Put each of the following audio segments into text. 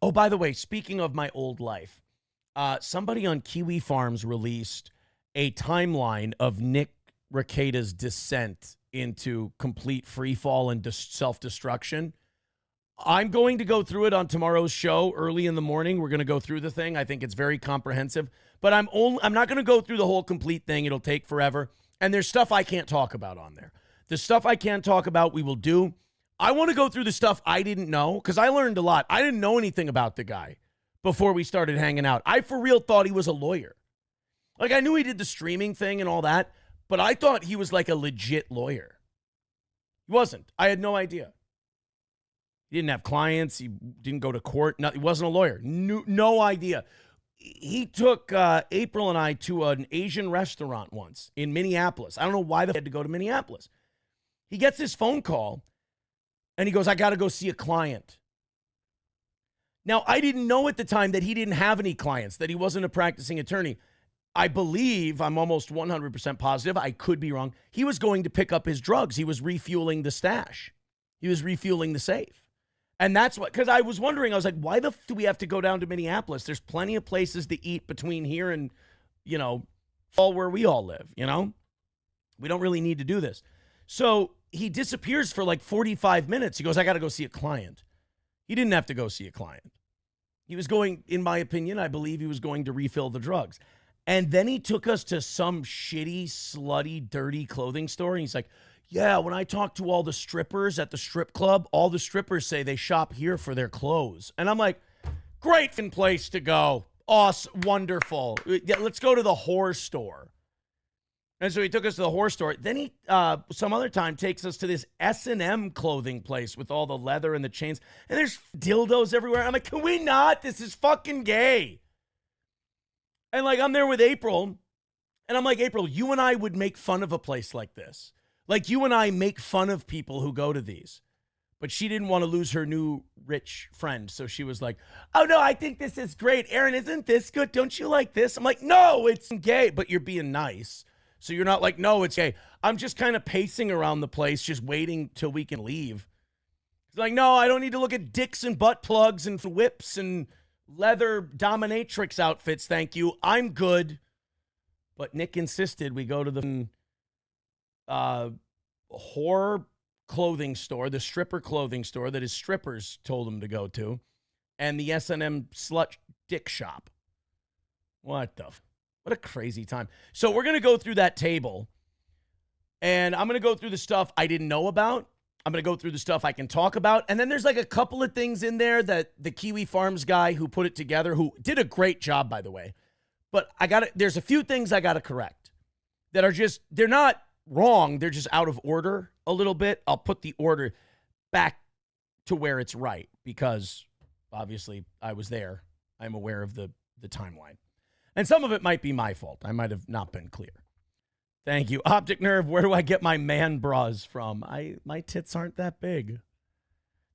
Oh, by the way, speaking of my old life, somebody on Kiwi Farms released a timeline of Nick Rekieta's descent into complete free fall and self-destruction. I'm going to go through it on tomorrow's show early in the morning. We're going to go through the thing. I think it's very comprehensive, but I'm not going to go through the whole complete thing. It'll take forever. And there's stuff I can't talk about on there. The stuff I can't talk about, we will do. I want to go through the stuff I didn't know because I learned a lot. I didn't know anything about the guy before we started hanging out. I for real thought he was a lawyer. Like, I knew he did the streaming thing and all that, but I thought he was like a legit lawyer. He wasn't. I had no idea. He didn't have clients. He didn't go to court. No, he wasn't a lawyer. No idea. He took April and I to an Asian restaurant once in Minneapolis. I don't know why they had to go to Minneapolis. He gets this phone call, and he goes, I got to go see a client. Now, I didn't know at the time that he didn't have any clients, that he wasn't a practicing attorney. I believe, I'm almost 100% positive, I could be wrong, he was going to pick up his drugs. He was refueling the stash. He was refueling the safe. And that's what, because I was wondering, I was like, why the f do we have to go down to Minneapolis? There's plenty of places to eat between here and, all where we all live, We don't really need to do this. So he disappears for like 45 minutes. He goes, I got to go see a client. He didn't have to go see a client. He was going, in my opinion, I believe he was going to refill the drugs. And then he took us to some shitty, slutty, dirty clothing store. And he's like, yeah, when I talk to all the strippers at the strip club, all the strippers say they shop here for their clothes. And I'm like, great place to go. Awesome, wonderful. Yeah, let's go to the whore store. And so he took us to the whore store. Then he, some other time, takes us to this S&M clothing place with all the leather and the chains. And there's dildos everywhere. I'm like, can we not? This is fucking gay. And like, I'm there with April. And I'm like, April, you and I would make fun of a place like this. Like, you and I make fun of people who go to these. But she didn't want to lose her new rich friend. So she was like, oh, no, I think this is great. Aaron, isn't this good? Don't you like this? I'm like, no, it's gay. But you're being nice. So you're not like, no, it's gay. I'm just kind of pacing around the place, just waiting till we can leave. He's like, no, I don't need to look at dicks and butt plugs and whips and leather dominatrix outfits. Thank you. I'm good. But Nick insisted we go to the whore clothing store, the stripper clothing store that his strippers told him to go to, and the S&M slut dick shop. What a crazy time. So we're going to go through that table, and I'm going to go through the stuff I didn't know about. I'm going to go through the stuff I can talk about. And then there's like a couple of things in there that the Kiwi Farms guy who put it together, who did a great job, by the way. But there's a few things I got to correct that are just, they're not wrong. They're just out of order a little bit. I'll put the order back to where it's right because obviously I was there. I'm aware of the timeline. And some of it might be my fault. I might have not been clear. Thank you. Optic Nerve, where do I get my man bras from? My tits aren't that big.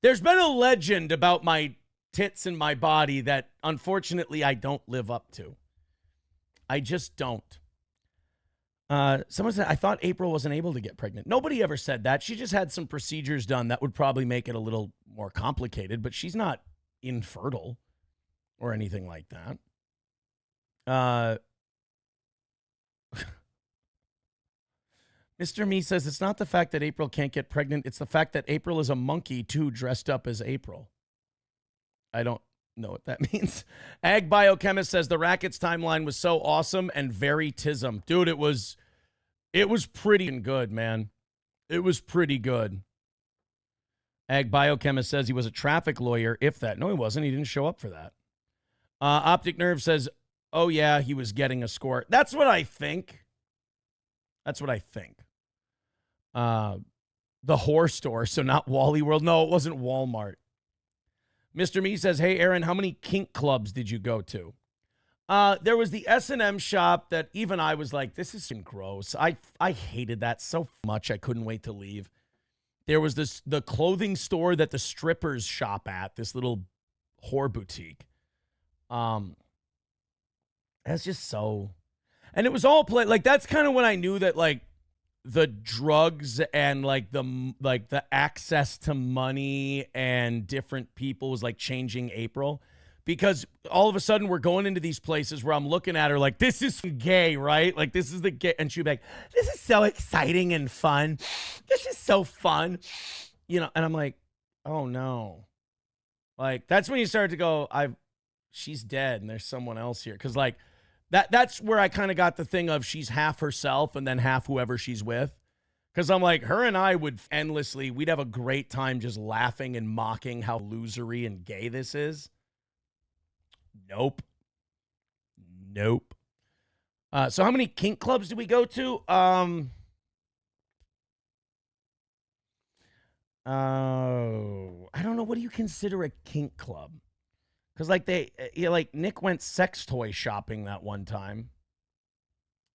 There's been a legend about my tits and my body that unfortunately I don't live up to. I just don't. Someone said, I thought April wasn't able to get pregnant. Nobody ever said that. She just had some procedures done that would probably make it a little more complicated, but she's not infertile or anything like that. Mr. Me says, it's not the fact that April can't get pregnant. It's the fact that April is a monkey, too, dressed up as April. I don't know what that means. Ag Biochemist says, the Rackets timeline was so awesome and very tism. Dude, it was pretty good, man. It was pretty good. Ag Biochemist says he was a traffic lawyer, if that. No, he wasn't. He didn't show up for that. Optic Nerve says, oh, yeah, he was getting a score. That's what I think. That's what I think. The whore store, so not Wally World. No, it wasn't Walmart. Mr. Me says, hey, Aaron, how many kink clubs did you go to? There was the S&M shop that even I was like, this is gross. I hated that so much I couldn't wait to leave. There was the clothing store that the strippers shop at, this little whore boutique. That's just so... And it was all like that's kind of when I knew that like the drugs and like the access to money and different people was like changing April. because all of a sudden we're going into these places where I'm looking at her like, this is gay, right? Like, this is the gay. And she'd be like, this is so exciting and fun. This is so fun. You know, and I'm like, oh no. Like, that's when you start to go, she's dead and there's someone else here. Cause like that's where I kind of got the thing of she's half herself and then half whoever she's with. Cause I'm like, her and I would we'd have a great time just laughing and mocking how losery and gay this is. Nope. So how many kink clubs do we go to? I don't know. What do you consider a kink club? Because like like Nick went sex toy shopping that one time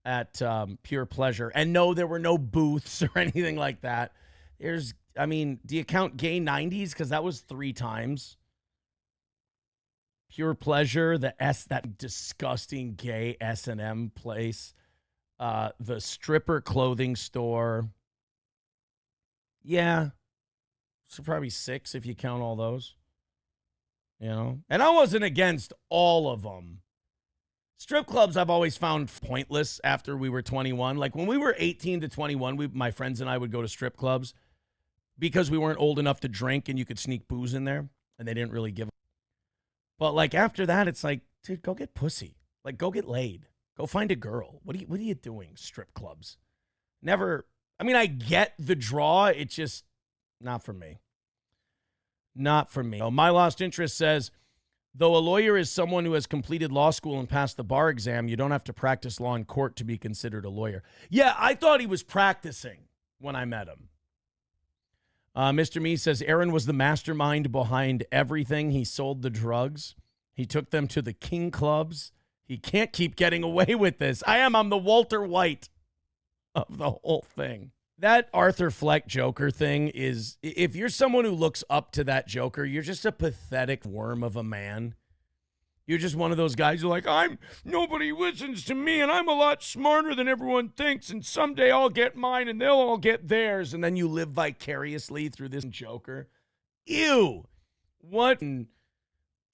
at Pure Pleasure, and no, there were no booths or anything like that. Do you count Gay 90s? Because that was 3 times. Pure Pleasure, that disgusting gay S&M place, the stripper clothing store. Yeah, so probably 6 if you count all those. You know, and I wasn't against all of them. Strip clubs I've always found pointless after we were 21. Like when we were 18 to 21, my friends and I would go to strip clubs because we weren't old enough to drink and you could sneak booze in there and they didn't really give. But like after that, it's like, dude, go get pussy. Like go get laid. Go find a girl. What are you doing? Strip clubs. Never. I mean, I get the draw. It's just not for me. Not for me. My Lost Interest says, though a lawyer is someone who has completed law school and passed the bar exam, you don't have to practice law in court to be considered a lawyer. Yeah, I thought he was practicing when I met him. Mr. Me says, Aaron was the mastermind behind everything. He sold the drugs. He took them to the king clubs. He can't keep getting away with this. I'm the Walter White of the whole thing. That Arthur Fleck Joker thing is, if you're someone who looks up to that Joker, you're just a pathetic worm of a man. You're just one of those guys who are like, nobody listens to me and I'm a lot smarter than everyone thinks and someday I'll get mine and they'll all get theirs. And then you live vicariously through this Joker. Ew. What an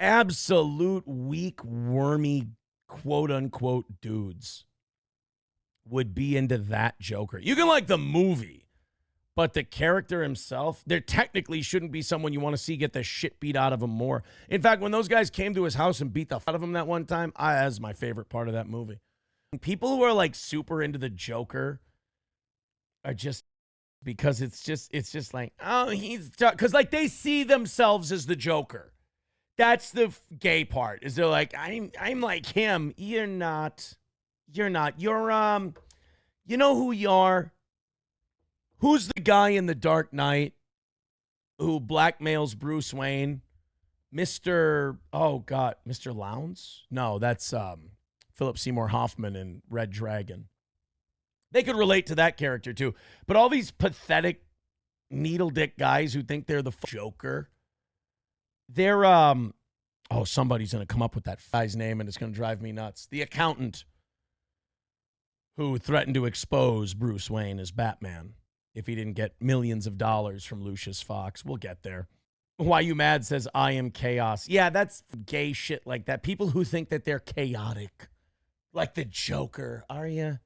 absolute weak, wormy, quote unquote dudes would be into that Joker. You can like the movie, but the character himself, there technically shouldn't be someone you want to see get the shit beat out of him more. In fact, when those guys came to his house and beat the fuck out of him that one time, that's my favorite part of that movie. People who are like super into the Joker are just, because it's just like, oh, he's, because like they see themselves as the Joker. That's the gay part, is they're like, I'm like him. You're not. You're, you know who you are? Who's the guy in The Dark Knight who blackmails Bruce Wayne? Mr. Lowndes? No, that's Philip Seymour Hoffman in Red Dragon. They could relate to that character too. But all these pathetic needle dick guys who think they're the Joker, they're, somebody's going to come up with that guy's name and it's going to drive me nuts. The accountant who threatened to expose Bruce Wayne as Batman if he didn't get millions of dollars from Lucius Fox. We'll get there. Why You Mad says, I am chaos. Yeah, that's gay shit like that. People who think that they're chaotic, like the Joker. Are you?